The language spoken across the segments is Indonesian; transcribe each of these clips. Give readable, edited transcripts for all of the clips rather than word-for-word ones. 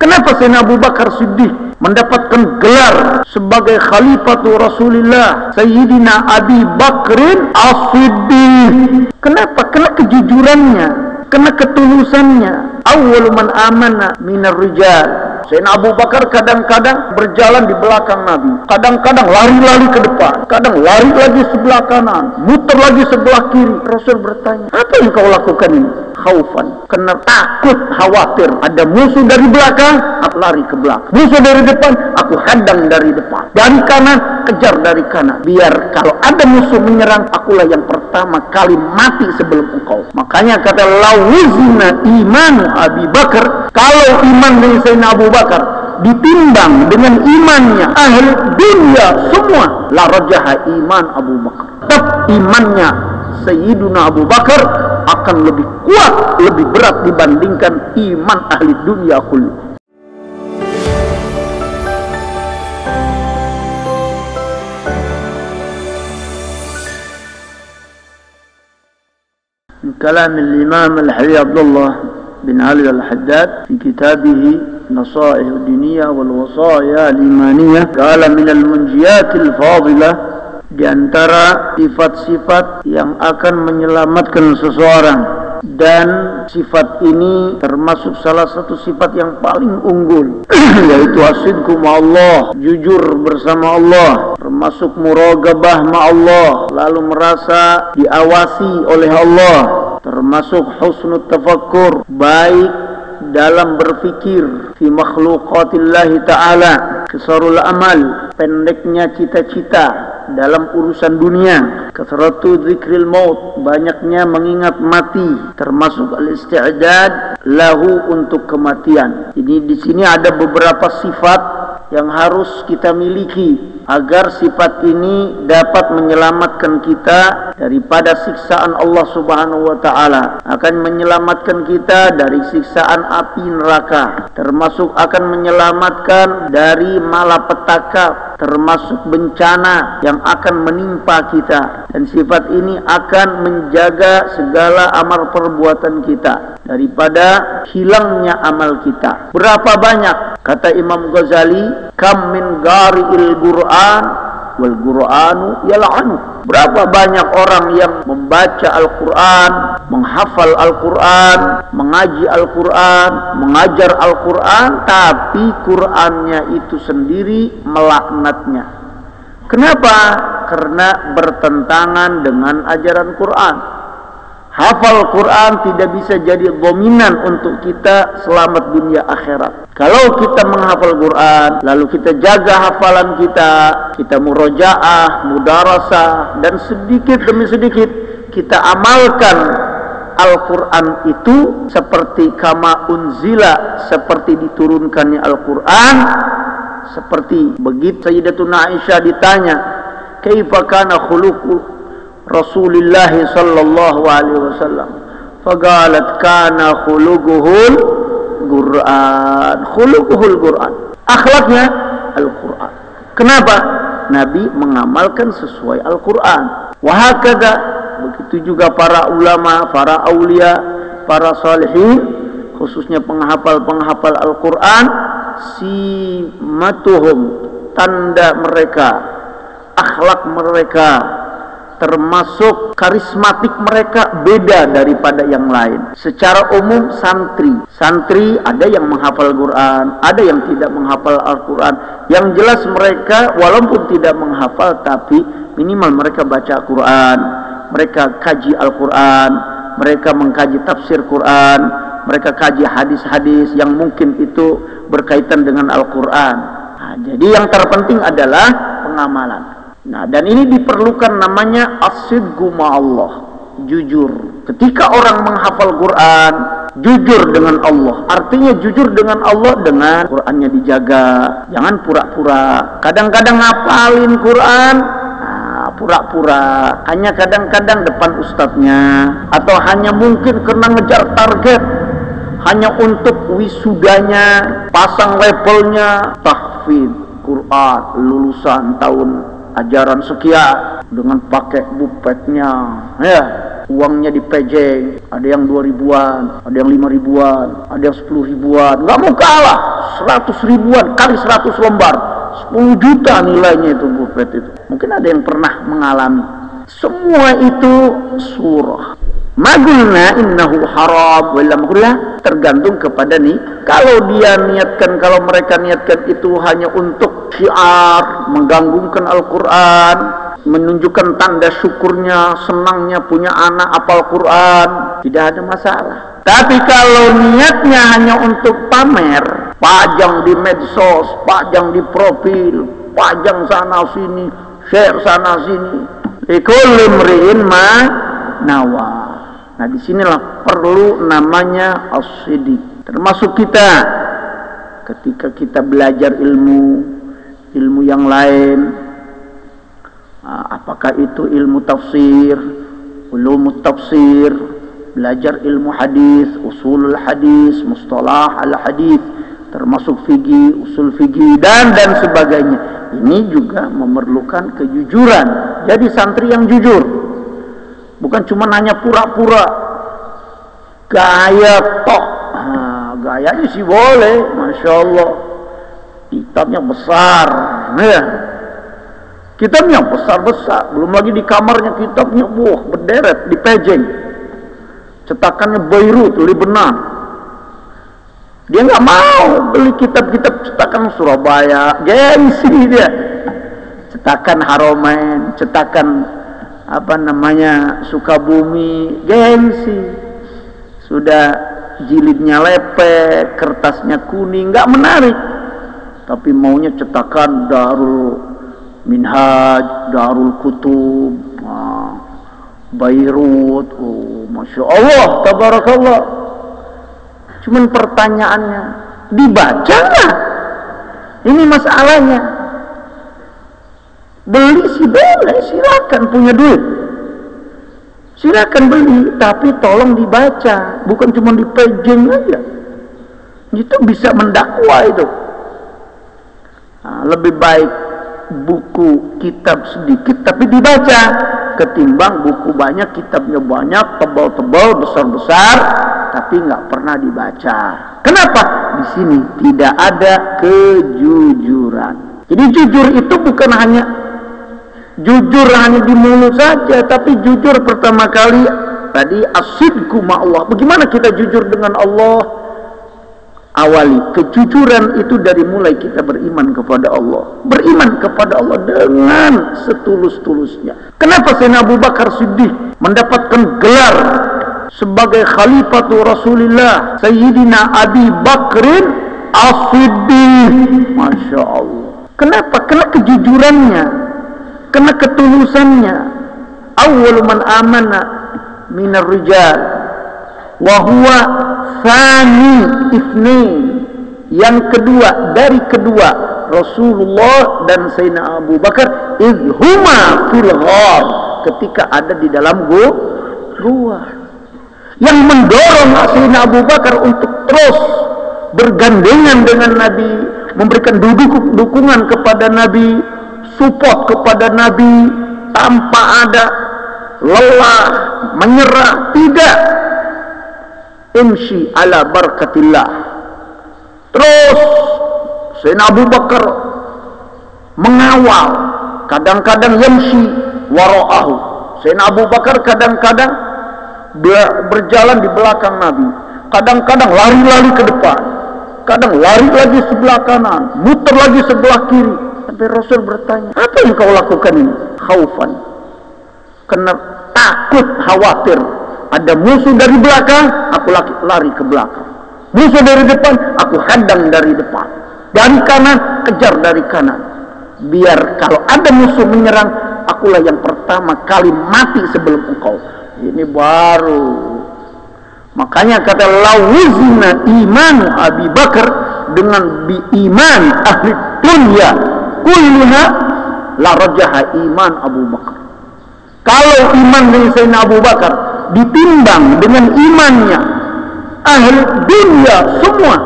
Kenapa Sayyidina Abu Bakar Siddiq mendapatkan gelar sebagai Khalifatul Rasulullah, Sayyidina Abi Bakrin As-Siddiq? Kenapa? Karena kejujurannya, karena ketulusannya. Awwalu man amana minar rijal. Sayyidina Abu Bakar kadang-kadang berjalan di belakang Nabi, kadang-kadang lari-lari ke depan, kadang lari lagi sebelah kanan, muter lagi sebelah kiri. Rasul bertanya, apa yang kau lakukan ini? Khaufan, karena takut, khawatir ada musuh dari belakang, aku lari ke belakang. Musuh dari depan, aku hadang dari depan. Dari kanan, kejar dari kanan. Biar kalau ada musuh menyerang, akulah yang pertama kali mati sebelum engkau. Makanya kata lawuzna imanu Abi Bakar, kalau iman dari Sayyidina Abu Bakar ditimbang dengan imannya ahli dunia semua, la rajaha iman Abu Bakar. Tetap imannya Sayyidina Abu Bakar akan lebih kuat, lebih berat dibandingkan iman ahli dunia kullu. كلام الإمام الحبيب عبد الله بن علي الحداد في كتابه نصائح الدينية والوصايا الإيمانية قال من المنجيات الفاضلة di antara sifat-sifat yang akan menyelamatkan seseorang, dan sifat ini termasuk salah satu sifat yang paling unggul yaitu asidku ma'allah, jujur bersama Allah, termasuk muraqabah ma'allah, lalu merasa diawasi oleh Allah, termasuk husnul tafakkur, baik dalam berfikir, fi makhluqatillahi ta'ala, kesarul amal, pendeknya cita-cita dalam urusan dunia, kasratu dzikril maut, banyaknya mengingat mati, termasuk al-isti'dad lahu, untuk kematian. Jadi di sini ada beberapa sifat yang harus kita miliki agar sifat ini dapat menyelamatkan kita daripada siksaan Allah Subhanahu wa taala, akan menyelamatkan kita dari siksaan api neraka, termasuk akan menyelamatkan dari malapetaka, termasuk bencana yang akan menimpa kita, dan sifat ini akan menjaga segala amal perbuatan kita daripada hilangnya amal kita. Berapa banyak, kata Imam Ghazali, kam min gari'il Qur'an wal Qur'anu yal'anu. Berapa banyak orang yang membaca Al-Quran, menghafal Al-Quran, mengaji Al-Quran, mengajar Al-Quran, tapi Qurannya itu sendiri melaknatnya. Kenapa? Karena bertentangan dengan ajaran Quran. Hafal Quran tidak bisa jadi dominan untuk kita selamat dunia akhirat. Kalau kita menghafal Quran, lalu kita jaga hafalan kita murojaah, mudarasah, dan sedikit demi sedikit kita amalkan Al-Quran itu seperti kama unzila, seperti diturunkannya Al-Quran. Seperti begitu Sayyidatuna Aisyah ditanya, kaifa kana khuluqu Rasulullah sallallahu alaihi wasallam, faqalat kana khuluquhul Quran. Khuluquhul Quran, akhlaknya Al-Quran. Kenapa? Nabi mengamalkan sesuai Al-Quran. Wahakada, begitu juga para ulama, para aulia, para salihin, khususnya penghafal Al-Quran, simatuhum, tanda mereka, akhlak mereka, termasuk karismatik mereka beda daripada yang lain. Secara umum santri ada yang menghafal Quran, ada yang tidak menghafal Al-Quran. Yang jelas mereka walaupun tidak menghafal, tapi minimal mereka baca Quran, mereka kaji Al-Quran, mereka mengkaji tafsir Quran, mereka kaji hadis-hadis yang mungkin itu berkaitan dengan Al-Quran. Nah, jadi yang terpenting adalah pengamalan. Nah, dan ini diperlukan namanya as-sidqu ma'allah, jujur. Ketika orang menghafal Quran, jujur dengan Allah. Artinya jujur dengan Allah dengan Qurannya dijaga, jangan pura-pura. Kadang-kadang ngapalin Quran, pura-pura, hanya kadang-kadang depan ustadznya, atau hanya mungkin karena ngejar target, hanya untuk wisudanya, pasang labelnya tahfidz Quran lulusan tahun ajaran sekian dengan pakai bupetnya, ya, uangnya dipejeng, ada yang 2.000-an, ada yang 5.000-an, ada yang 10.000-an, nggak mau kalah, 100 ribuan kali 100 lembar, 10 juta nilainya itu bufet itu. Mungkin ada yang pernah mengalami. Semua itu surah. Magulna innahu haram wala makruh, tergantung kepada nih. Kalau dia niatkan, kalau mereka niatkan itu hanya untuk syiar, mengganggukan Al-Quran, menunjukkan tanda syukurnya, senangnya punya anak hafal Quran, tidak ada masalah. Tapi kalau niatnya hanya untuk pamer, pajang di medsos, pajang di profil, pajang sana sini, share sana sini, likulli imri'in ma nawa. Nah, disinilah perlu namanya as-sidiq. Termasuk kita ketika kita belajar ilmu yang lain, apakah itu ilmu tafsir, ulumut tafsir, belajar ilmu hadis, usulul hadis, mustalah al hadis, termasuk fikih, usul fikih dan sebagainya. Ini juga memerlukan kejujuran. Jadi santri yang jujur. Bukan cuma nanya pura-pura gaya tok. Gayanya sih boleh, Masya Allah, kitabnya besar ya. Kitabnya besar-besar, belum lagi di kamarnya kitabnya berderet, dipejeng, cetakannya Beirut, Lebanon. Dia nggak mau beli kitab-kitab cetakan Surabaya, gengsi dia. Cetakan Haromain, cetakan Sukabumi, gengsi. Sudah jilidnya lepek, kertasnya kuning, nggak menarik. Tapi maunya cetakan Darul Minhaj, Darul Kutub, Beirut. Oh, Masya Allah, tabarakallah. Cuman pertanyaannya, dibaca nggak? Ini masalahnya. Beli sih boleh, silakan, punya duit silakan beli, tapi tolong dibaca, bukan cuma dipejeng aja. Itu bisa mendakwa itu. Lebih baik buku kitab sedikit tapi dibaca ketimbang buku banyak, kitabnya banyak, tebal-tebal, besar-besar tapi nggak pernah dibaca. Kenapa? Di sini tidak ada kejujuran. Jadi jujur itu bukan hanya jujur hanya di mulut saja, tapi jujur pertama kali tadi as-sidqu ma'allah. Bagaimana kita jujur dengan Allah? Awali kejujuran itu dari mulai kita beriman kepada Allah. Beriman kepada Allah dengan setulus-tulusnya. Kenapa Sayyidina Abu Bakar Siddiq mendapatkan gelar sebagai Khalifatu Rasulullah, Sayyidina Abi Bakrin As-Siddiq? Masya Allah. Kenapa? Karena kejujurannya, karena ketulusannya. Awwalu man amana minar rijal wa huwa tsani itsnain. Yang kedua dari kedua Rasulullah dan Sayyidina Abu Bakar, idhuma fil ghar, ketika ada di dalam gua. Yang mendorong Sayyidina Abu Bakar untuk terus bergandengan dengan Nabi, memberikan dukungan kepada Nabi, support kepada Nabi tanpa ada lelah, menyerah, tidak. Imshi ala barakatillah. Terus Sayyidina Abu Bakar mengawal, kadang-kadang yamshi wara'ahu. Sayyidina Abu Bakar kadang-kadang berjalan di belakang Nabi, kadang-kadang lari-lari ke depan, kadang lari lagi sebelah kanan, muter lagi sebelah kiri. Sampai Rasul bertanya, apa yang kau lakukan ini? Khaufan, karena takut, khawatir ada musuh dari belakang, aku lari ke belakang. Musuh dari depan, aku hadang dari depan. Dari kanan, kejar dari kanan. Biar kalau ada musuh menyerang, akulah yang pertama kali mati sebelum engkau. Ini baru. Makanya kata lawuzna imanu Abi Bakar dengan iman ahli dunia kulluha la rajaha iman Abu Bakar. Kalau iman dari Sayyidina Abu Bakar ditimbang dengan imannya ahli dunia semua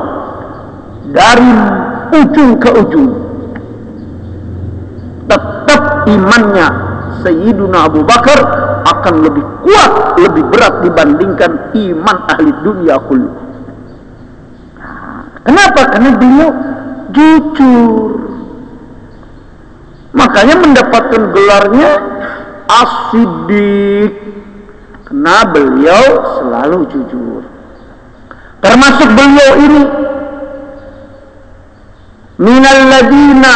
dari ujung ke ujung, tetap imannya Sayyidina Abu Bakar akan lebih kuat, lebih berat dibandingkan iman ahli dunia kullu. Kenapa? Karena beliau jujur. Makanya mendapatkan gelarnya As-Siddiq, karena beliau selalu jujur. Termasuk beliau ini minal ladina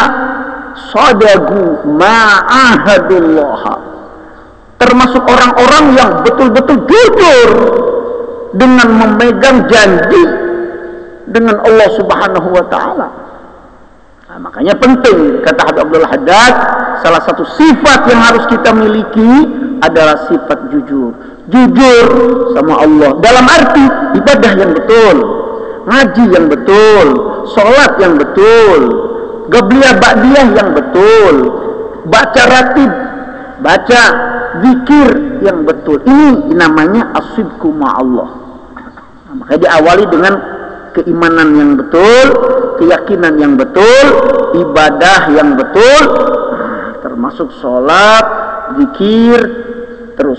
sadaqu ma'ahadullah, termasuk orang-orang yang betul-betul jujur dengan memegang janji dengan Allah Subhanahu wa taala. Nah, makanya penting, kata Habib Abdul Haddad, salah satu sifat yang harus kita miliki adalah sifat jujur. Jujur sama Allah dalam arti ibadah yang betul, ngaji yang betul, sholat yang betul, Qabliyah Ba'diyah yang betul, baca ratib, baca zikir yang betul. Ini namanya as-sidqu ma'allah. Nah, makanya diawali dengan keimanan yang betul, keyakinan yang betul, ibadah yang betul, termasuk sholat, zikir, terus